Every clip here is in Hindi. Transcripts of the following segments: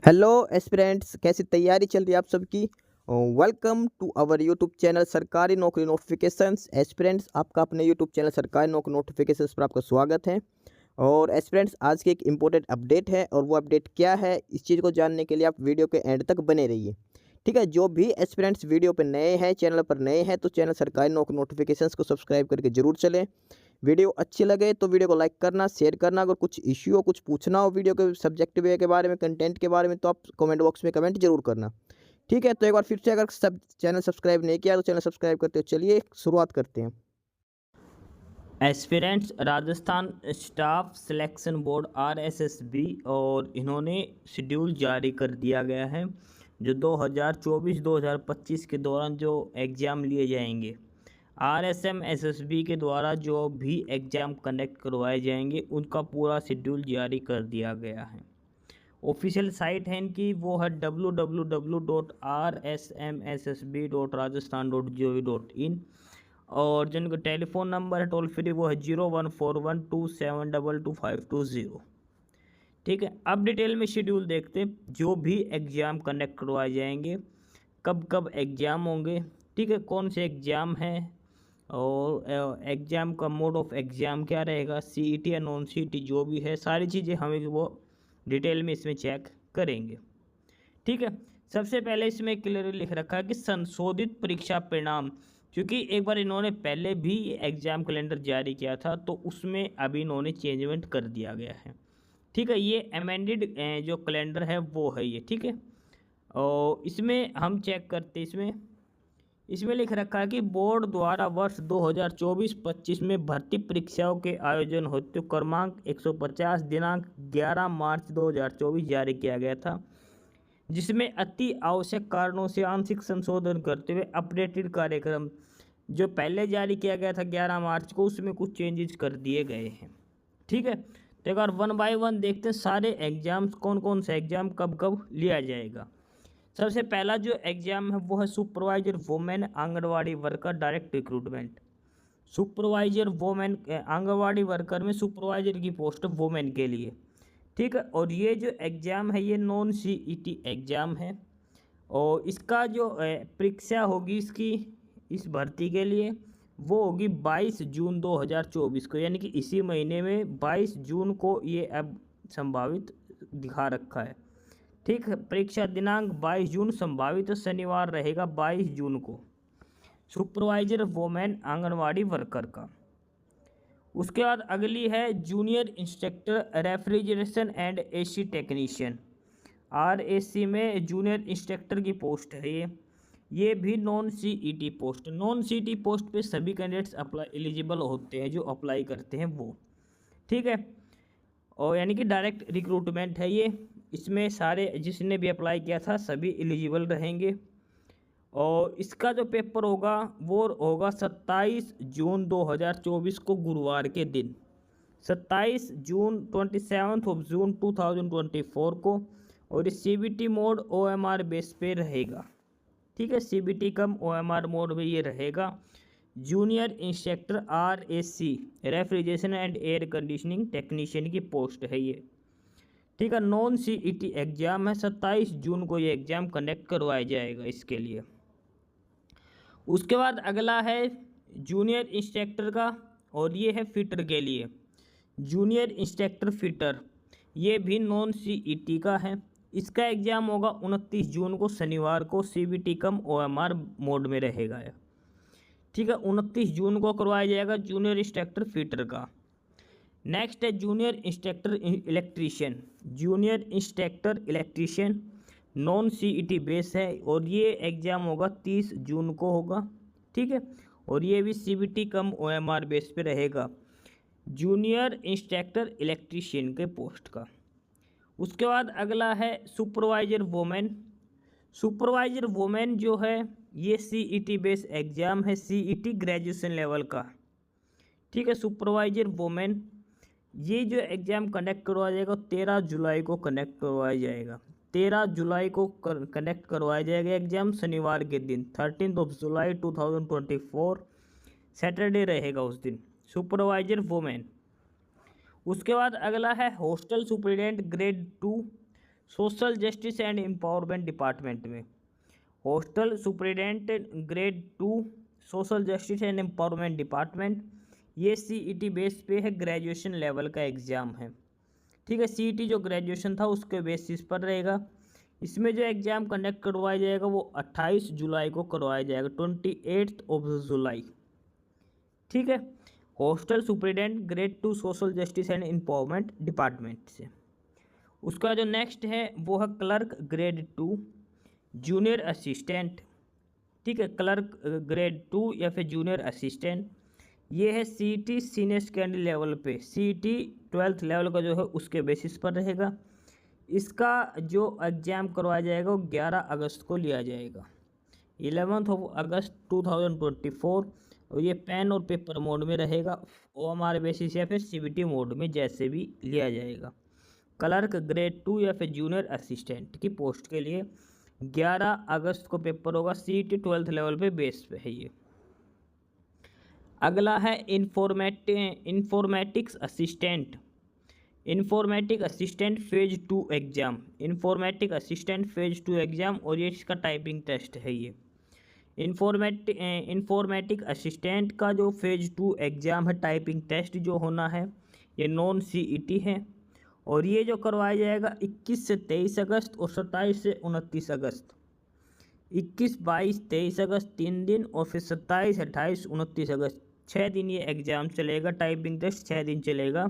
हेलो एस्पिरेंट्स, कैसी तैयारी चल रही है आप सबकी। Welcome to our YouTube channel सरकारी नौकरी नोटिफिकेशंस। एस्पिरेंट्स, आपका अपने यूट्यूब चैनल सरकारी नौकरी नोटिफिकेशंस पर आपका स्वागत है। और एस्पिरेंट्स, आज की एक इम्पोर्टेंट अपडेट है और वो अपडेट क्या है, इस चीज़ को जानने के लिए आप वीडियो के एंड तक बने रहिए। ठीक है, जो भी एस्पिरेंट्स वीडियो पर नए हैं, चैनल पर नए हैं, तो चैनल सरकारी नौकरी नोटिफिकेशंस को सब्सक्राइब करके जरूर चलें। वीडियो अच्छी लगे तो वीडियो को लाइक करना, शेयर करना। अगर कुछ इश्यू हो, कुछ पूछना हो वीडियो के सब्जेक्ट वे के बारे में, कंटेंट के बारे में, तो आप कमेंट बॉक्स में कमेंट जरूर करना। ठीक है, तो एक बार फिर से, अगर सब चैनल सब्सक्राइब नहीं किया तो चैनल सब्सक्राइब करते हो। चलिए शुरुआत करते हैं। Aspirants Rajasthan staff selection board RSSB और इन्होंने शेड्यूल जारी कर दिया गया है जो 2024-2025 के दौरान जो एग्ज़ाम लिए जाएंगे। आरएसएम एसएसबी के द्वारा जो भी एग्ज़ाम कंडक्ट करवाए जाएंगे उनका पूरा शेड्यूल जारी कर दिया गया है। ऑफिशियल साइट है इनकी, वो है www.rsmssb.rajasthan.gov.in। और जिनका टेलीफोन नंबर है टोल फ्री, वो है 014127225220। ठीक है, अब डिटेल में शेड्यूल देखते हैं, जो भी एग्ज़ाम कंडक्ट करवाए जाएंगे, कब कब एग्ज़ाम होंगे, ठीक है, कौन से एग्ज़ाम हैं, और एग्ज़ाम का मोड ऑफ एग्ज़ाम क्या रहेगा, सीईटी या नॉन सीईटी जो भी है, सारी चीज़ें हमें वो डिटेल में इसमें चेक करेंगे। ठीक है, सबसे पहले इसमें क्लियरली लिख रखा है कि संशोधित परीक्षा परिणाम, क्योंकि एक बार इन्होंने पहले भी एग्ज़ाम कैलेंडर जारी किया था तो उसमें अभी इन्होंने चेंजमेंट कर दिया गया है। ठीक है, ये अमेंडेड जो कैलेंडर है वो है ये। ठीक है, और इसमें हम चेक करते, इसमें इसमें लिख रखा है कि बोर्ड द्वारा वर्ष 2024-25 में भर्ती परीक्षाओं के आयोजन हेतु क्रमांक 150 दिनांक 11 मार्च 2024 जारी किया गया था, जिसमें अति आवश्यक कारणों से आंशिक संशोधन करते हुए अपडेटेड कार्यक्रम जो पहले जारी किया गया था 11 मार्च को, उसमें कुछ चेंजेस कर दिए गए हैं। ठीक है, तो एक बार वन बाय वन देखते हैं सारे एग्जाम्स, कौन कौन सा एग्जाम कब कब लिया जाएगा। सबसे पहला जो एग्जाम है वो है supervisor women anganwadi worker direct recruitment. Supervisor women anganwadi worker में सुपरवाइजर की पोस्ट वुमेन के लिए। ठीक है, और ये जो एग्ज़ाम है ये नॉन सीईटी एग्ज़ाम है, और इसका जो परीक्षा होगी इसकी, इस भर्ती के लिए, वो होगी 22 जून 2024 को, यानी कि इसी महीने में 22 जून को ये अब संभावित दिखा रखा है। ठीक है, परीक्षा दिनांक 22 जून संभावित शनिवार रहेगा 22 जून को, सुपरवाइजर वुमेन आंगनवाड़ी वर्कर का। उसके बाद अगली है junior instructor refrigeration and AC technician, RAC में जूनियर इंस्ट्रक्टर की पोस्ट है ये भी non CET post. Non CET post पे सभी कैंडिडेट्स अप्लाई एलिजिबल होते हैं जो अप्लाई करते हैं वो। ठीक है, और यानी कि डायरेक्ट रिक्रूटमेंट है ये, इसमें सारे जिसने भी अप्लाई किया था सभी एलिजिबल रहेंगे। और इसका जो पेपर होगा वो होगा 27 जून 2024 को, गुरुवार के दिन, 27 जून 27 जून 2024 को। और ये सीबीटी मोड ओएमआर बेस पे रहेगा। ठीक है, सीबीटी कम ओएमआर मोड में ये रहेगा। Junior instructor RAC refrigeration and air conditioning technician की पोस्ट है ये। ठीक है, नॉन सीईटी एग्जाम है, 27 जून को ये एग्ज़ाम कंडक्ट करवाया जाएगा इसके लिए। उसके बाद अगला है जूनियर इंस्ट्रक्टर का, और ये है फिटर के लिए, जूनियर इंस्ट्रक्टर फिटर, ये भी नॉन सीईटी का है। इसका एग्ज़ाम होगा 29 जून को शनिवार को, सीबीटी कम ओएमआर मोड में रहेगा ये। ठीक है, 29 जून को करवाया जाएगा जूनियर इंस्ट्रक्टर फिटर का। नेक्स्ट है junior instructor electrician, junior instructor electrician non CET base है, और ये एग्ज़ाम होगा 30 जून को होगा। ठीक है, और ये भी सीबीटी कम ओएमआर बेस पे रहेगा, जूनियर इंस्ट्रक्टर इलेक्ट्रीशियन के पोस्ट का। उसके बाद अगला है सुपरवाइजर वुमेन। सुपरवाइजर वुमेन जो है ये सीईटी बेस एग्ज़ाम है, सीईटी ग्रेजुएशन लेवल का। ठीक है, सुपरवाइजर वुमेन ये जो एग्ज़ाम कंडक्ट करवाया जाएगा 13 जुलाई को कंडक्ट करवाया जाएगा, 13 जुलाई को कंडक्ट करवाया जाएगा एग्ज़ाम, शनिवार के दिन 13 जुलाई 2024 सैटरडे रहेगा उस दिन, सुपरवाइजर वुमेन। उसके बाद अगला है hostel superintendent grade 2, social justice and empowerment department में। Hostel superintendent grade 2 social justice and empowerment department, ये सीईटी बेस पे है, ग्रेजुएशन लेवल का एग्ज़ाम है। ठीक है, सीईटी जो ग्रेजुएशन था उसके बेसिस पर रहेगा। इसमें जो एग्ज़ाम कंडक्ट करवाया जाएगा वो 28 जुलाई को करवाया जाएगा, 28 जुलाई। ठीक है, hostel superintendent grade 2 social justice and empowerment department से। उसका जो नेक्स्ट है वो है क्लर्क ग्रेड 2 जूनियर असिस्टेंट। ठीक है, क्लर्क ग्रेड 2 या फिर जूनियर असिस्टेंट, ये है सीईटी सीनियर सेकेंडरी लेवल पे, सीईटी 12th लेवल का जो है उसके बेसिस पर रहेगा। इसका जो एग्ज़ाम करवाया जाएगा वो 11 अगस्त को लिया जाएगा, 11 अगस्त 2024। और ये पेन और पेपर मोड में रहेगा, वो हमारे बेसिस या फिर सीबीटी मोड में जैसे भी लिया जाएगा। क्लर्क ग्रेड 2 या फिर जूनियर असिस्टेंट की पोस्ट के लिए 11 अगस्त को पेपर होगा, सीईटी 12th लेवल पे बेस पे है ये। अगला है informatics assistant, informatic assistant phase 2 exam, informatic assistant phase 2 exam, और ये इसका टाइपिंग टेस्ट है। ये इंफॉर्मेटिक असिस्टेंट का जो फेज 2 एग्ज़ाम है, टाइपिंग टेस्ट जो होना है, ये नॉन सीईटी है, और ये जो करवाया जाएगा 21 से 23 अगस्त और 27 से 29 अगस्त। 21, 22, 23 अगस्त 3 दिन, और फिर 27, 28, 29 अगस्त 6 दिन ये एग्ज़ाम चलेगा। टाइपिंग टेस्ट 6 दिन चलेगा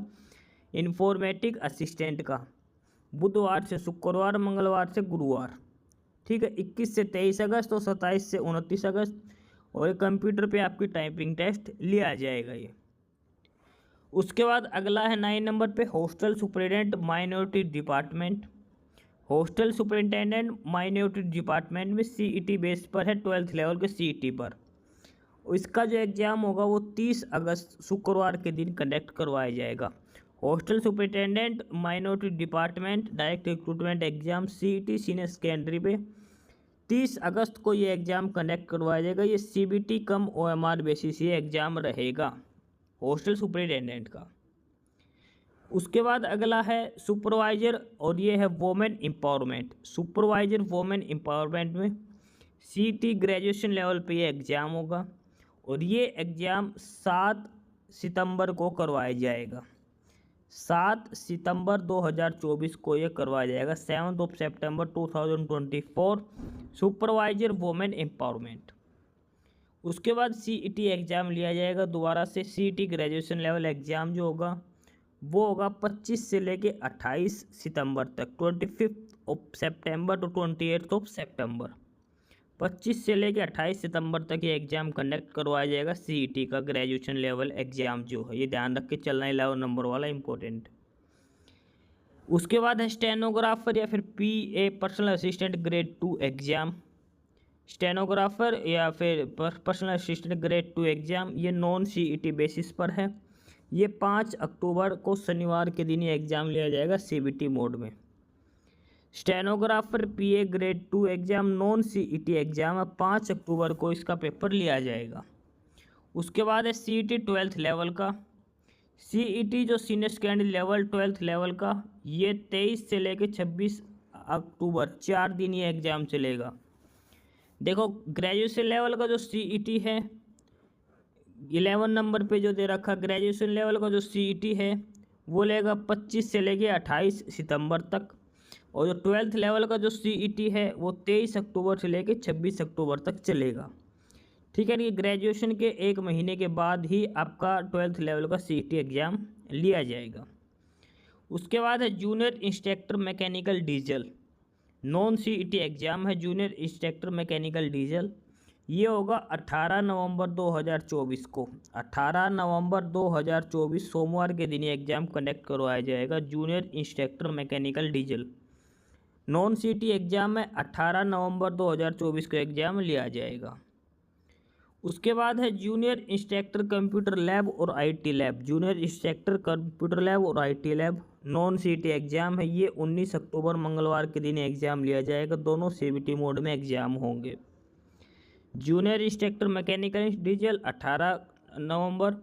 इंफॉर्मेटिक असिस्टेंट का, बुधवार से शुक्रवार, मंगलवार से गुरुवार। ठीक है, 21 से 23 अगस्त और 27 से 29 अगस्त, और कंप्यूटर पे आपकी टाइपिंग टेस्ट लिया जाएगा ये। उसके बाद अगला है 9 नंबर पे hostel superintendent minority department. Hostel superintendent minority department में सीईटी बेस पर है, 12th लेवल के सीईटी पर। इसका जो एग्ज़ाम होगा वो 30 अगस्त शुक्रवार के दिन कंडक्ट करवाया जाएगा। Hostel superintendent minority department direct recruitment exam CET senior secondary पे 30 अगस्त को ये एग्ज़ाम कंडक्ट करवाया जाएगा। ये सीबीटी कम ओएमआर बेसिस ये एग्ज़ाम रहेगा हॉस्टल सुपरिटेंडेंट का। उसके बाद अगला है सुपरवाइज़र, और ये है women empowerment. Supervisor women empowerment में सीईटी ग्रेजुएशन लेवल पे ये एग्ज़ाम होगा, और ये एग्ज़ाम 7 सितंबर को करवाया जाएगा। 7 सितंबर 2024 को ये करवाया जाएगा, 7 सितंबर 2024, सुपरवाइज़र वोमेन एम्पावरमेंट। उसके बाद सीईटी एग्ज़ाम लिया जाएगा दोबारा से। सीईटी ग्रेजुएशन लेवल एग्ज़ाम जो होगा वो होगा 25 से लेके 28 सितंबर तक, 25 सितंबर टू 28 सितंबर। 25 से लेके 28 सितंबर तक ये एग्ज़ाम कंडक्ट करवाया जाएगा। सीईटी का ग्रेजुएशन लेवल एग्ज़ाम जो है, ये ध्यान रख के चलना है, 11 नंबर वाला इंपॉर्टेंट। उसके बाद है स्टेनोग्राफर या फिर PA personal assistant grade 2 exam. Stenographer या फिर पर्सनल असिस्टेंट ग्रेड 2 एग्ज़ाम, ये नॉन सीईटी बेसिस पर है। ये 5 अक्टूबर को शनिवार के दिन ये एग्ज़ाम लिया जाएगा सीबीटी मोड में। Stenographer PA grade 2 exam non CET exam है, 5 अक्टूबर को इसका पेपर लिया जाएगा। उसके बाद है सीईटी 12th लेवल का। सीईटी जो senior secondary level 12th level का, ये 23 से लेके 26 अक्टूबर 4 दिन ये एग्ज़ाम चलेगा। देखो ग्रेजुएशन लेवल का जो सीईटी है 11 नंबर पे जो दे रखा, ग्रेजुएशन लेवल का जो सीईटी है वो लेगा 25 से लेके 28 सितंबर तक, और जो 12th लेवल का जो सीईटी है वो 23 अक्टूबर से लेके 26 अक्टूबर तक चलेगा। ठीक है, ये ग्रेजुएशन के 1 महीने के बाद ही आपका 12th लेवल का सीईटी एग्ज़ाम लिया जाएगा। उसके बाद है junior instructor mechanical diesel, non CET exam है जूनियर इंस्ट्रक्टर मैकेनिकल डीजल। ये होगा 18 नवंबर 2024 को, 18 नवंबर 2024 सोमवार के दिन ये एग्ज़ाम कंडक्ट करवाया जाएगा। Junior instructor mechanical diesel non CET exam है, 18 नवंबर 2024 को एग्ज़ाम लिया जाएगा। उसके बाद है जूनियर इंस्ट्रक्टर कंप्यूटर लैब और IT lab. Junior instructor computer lab और IT lab non CET exam है, ये 19 अक्टूबर मंगलवार के दिन एग्ज़ाम लिया जाएगा। दोनों सीबीटी मोड में एग्ज़ाम होंगे। जूनियर इंस्ट्रक्टर मैकेनिकल डीजल 18 नवंबर,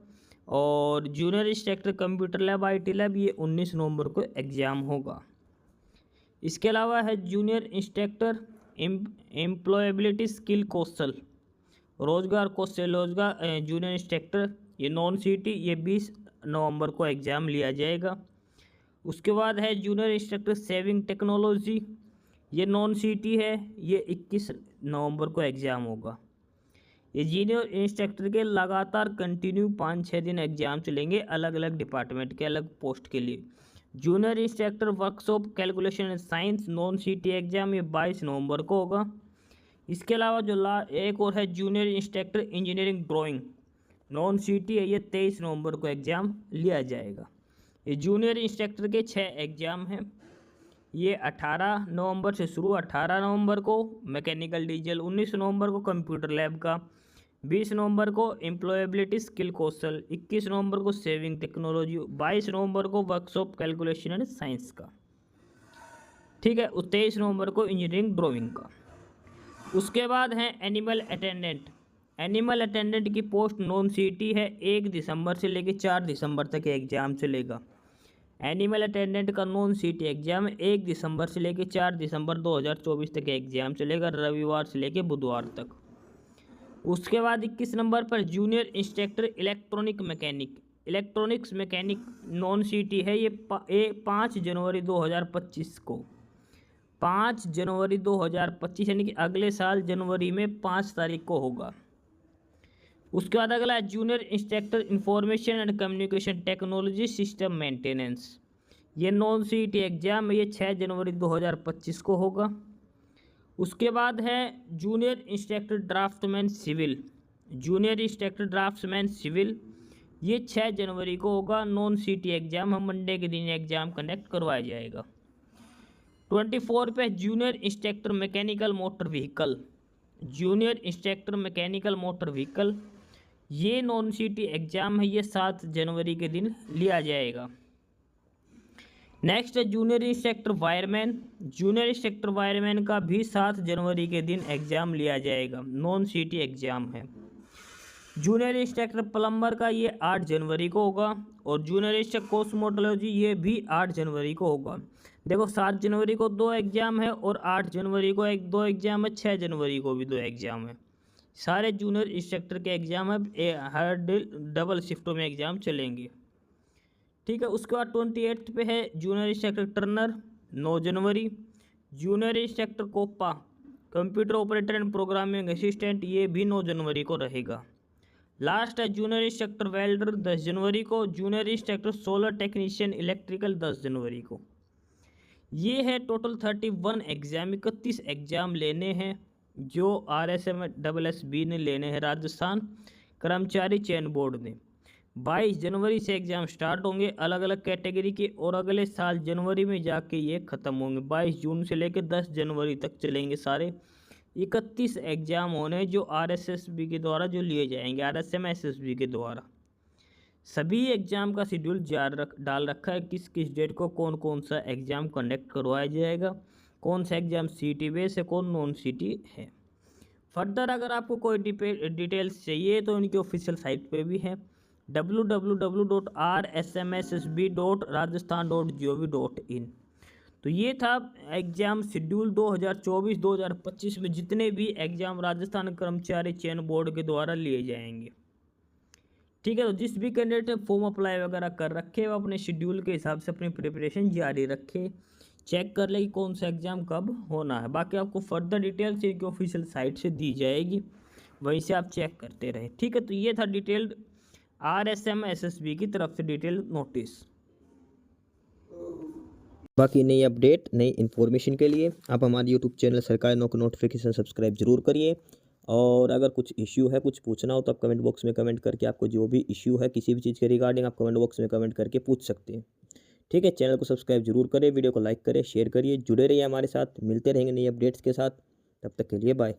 और junior instructor computer lab IT lab ये 19 नवंबर को एग्ज़ाम होगा। इसके अलावा है जूनियर इंस्ट्रक्टर एम्प्लॉयबिलिटी स्किल कौशल रोजगार कौशल रोजगार जूनियर इंस्ट्रक्टर, ये नॉन सीटी, ये 20 नवंबर को एग्ज़ाम लिया जाएगा। उसके बाद है जूनियर इंस्ट्रक्टर सेविंग टेक्नोलॉजी, ये नॉन सीटी है, ये 21 नवंबर को एग्ज़ाम होगा। ये जूनियर इंस्ट्रक्टर के लगातार कंटिन्यू 5-6 दिन एग्ज़ाम चलेंगे अलग अलग डिपार्टमेंट के अलग पोस्ट के लिए। Junior instructor workshop calculation and science non CT exam, ये 22 नवंबर को होगा। इसके अलावा जो एक और है junior instructor engineering drawing non सीटी है, ये 23 नवंबर को एग्ज़ाम लिया जाएगा। ये जूनियर इंस्ट्रक्टर के 6 एग्ज़ाम हैं। ये 18 नवंबर से शुरू, 18 नवंबर को मैकेनिकल डीजल, 19 नवंबर को कंप्यूटर लैब का, 20 नवंबर को एम्प्लॉयबिलिटी स्किल कौशल, 21 नवंबर को सेविंग टेक्नोलॉजी, 22 नवंबर को वर्कशॉप कैलकुलेशन एंड साइंस का, ठीक है। 23 नवंबर को इंजीनियरिंग ड्राइंग का। उसके बाद है एनिमल अटेंडेंट। एनिमल अटेंडेंट की पोस्ट नॉन सीटी है, 1 दिसंबर से लेकर 4 दिसंबर तक एग्ज़ाम चलेगा। एनिमल अटेंडेंट का नॉन सीटी एग्ज़ाम 1 दिसंबर से लेकर 4 दिसंबर 2024 तक एग्ज़ाम चलेगा, रविवार से लेकर बुधवार तक। उसके बाद 21 नंबर पर junior instructor electronic mechanic, electronics mechanic non सीटी है, ये 5 जनवरी 2025 को, 5 जनवरी 2025 यानी कि अगले साल जनवरी में 5 तारीख को होगा। उसके बाद अगला है junior instructor information and communication technology system maintenance, ये नॉन सीटी एग्ज़ाम ये 6 जनवरी 2025 को होगा। उसके बाद है junior instructor draftsman civil, junior instructor draftsman civil, ये 6 जनवरी को होगा। नॉन सीटी एग्ज़ाम हम मंडे के दिन एग्ज़ाम कंडक्ट करवाया जाएगा। 24 पे junior instructor mechanical motor vehicle, junior instructor mechanical motor vehicle, ये नॉन सीटी एग्ज़ाम है, ये 7 जनवरी के दिन लिया जाएगा। नेक्स्ट है junior instructor wireman, junior instructor wireman का भी 7 जनवरी के दिन एग्ज़ाम लिया जाएगा, नॉन सीटी एग्ज़ाम है। जूनियर इंस्ट्रक्टर प्लम्बर का ये 8 जनवरी को होगा, और जूनियर इंस्ट्रक्टर कॉस्मेटोलॉजी ये भी 8 जनवरी को होगा। देखो 7 जनवरी को 2 एग्ज़ाम है और 8 जनवरी को 2 एग्ज़ाम है, 6 जनवरी को भी 2 एग्ज़ाम है। सारे जूनियर इंस्ट्रक्टर के एग्ज़ाम है, हर डबल शिफ्टों में एग्ज़ाम चलेंगे, ठीक है। उसके बाद 28 पे है जूनियर इंस्ट्रक्टर टर्नर 9 जनवरी, junior instructor COPA computer operator and programming assistant, ये भी 9 जनवरी को रहेगा। लास्ट है जूनियर इंस्ट्रक्टर वेल्डर 10 जनवरी को, junior instructor solar technician electrical 10 जनवरी को। ये है टोटल 31 एग्ज़ाम, 31 एग्ज़ाम लेने हैं जो RSMSSB ने लेने हैं, राजस्थान कर्मचारी चयन बोर्ड ने। 22 जनवरी से एग्ज़ाम स्टार्ट होंगे अलग अलग कैटेगरी के, और अगले साल जनवरी में जाके ये ख़त्म होंगे। 22 जून से लेकर 10 जनवरी तक चलेंगे सारे। 31 एग्ज़ाम होने जो RSSB के द्वारा जो लिए जाएंगे, RSMSSB के द्वारा। सभी एग्ज़ाम का शेड्यूल डाल रखा है, किस किस डेट को कौन कौन सा एग्ज़ाम कंडक्ट करवाया जाएगा, कौन सा एग्ज़ाम सीटी बेस है, कौन नॉन सीटी है। फर्दर अगर आपको कोई डिटेल्स चाहिए तो इनकी ऑफिशियल साइट पे भी है, www.rsmssb.rajasthan.gov.in। तो ये था एग्ज़ाम शेड्यूल 2024-2025 में जितने भी एग्ज़ाम राजस्थान कर्मचारी चयन बोर्ड के द्वारा लिए जाएंगे, ठीक है। तो जिस भी कैंडिडेट ने फॉर्म अप्लाई वगैरह कर रखे वो अपने शेड्यूल के हिसाब से अपनी प्रिपरेशन जारी रखे, चेक कर ले कि कौन सा एग्ज़ाम कब होना है। बाकी आपको फर्दर डिटेल्स इनकी ऑफिशियल साइट से दी जाएगी, वहीं से आप चेक करते रहे, ठीक है। तो ये था डिटेल्ड RSMSSB की तरफ से डिटेल नोटिस। बाकी नई अपडेट नई इन्फॉर्मेशन के लिए आप हमारे यूट्यूब चैनल सरकारी नौकरी नोटिफिकेशन सब्सक्राइब जरूर करिए। और अगर कुछ इश्यू है, कुछ पूछना हो तो आप कमेंट बॉक्स में कमेंट करके आपको जो भी इश्यू है किसी भी चीज़ के रिगार्डिंग आप कमेंट बॉक्स में कमेंट करके पूछ सकते हैं, ठीक है। चैनल को सब्सक्राइब जरूर करें, वीडियो को लाइक करें, शेयर करिए, जुड़े रहिए हमारे साथ, मिलते रहेंगे नई अपडेट्स के साथ। तब तक के लिए बाय।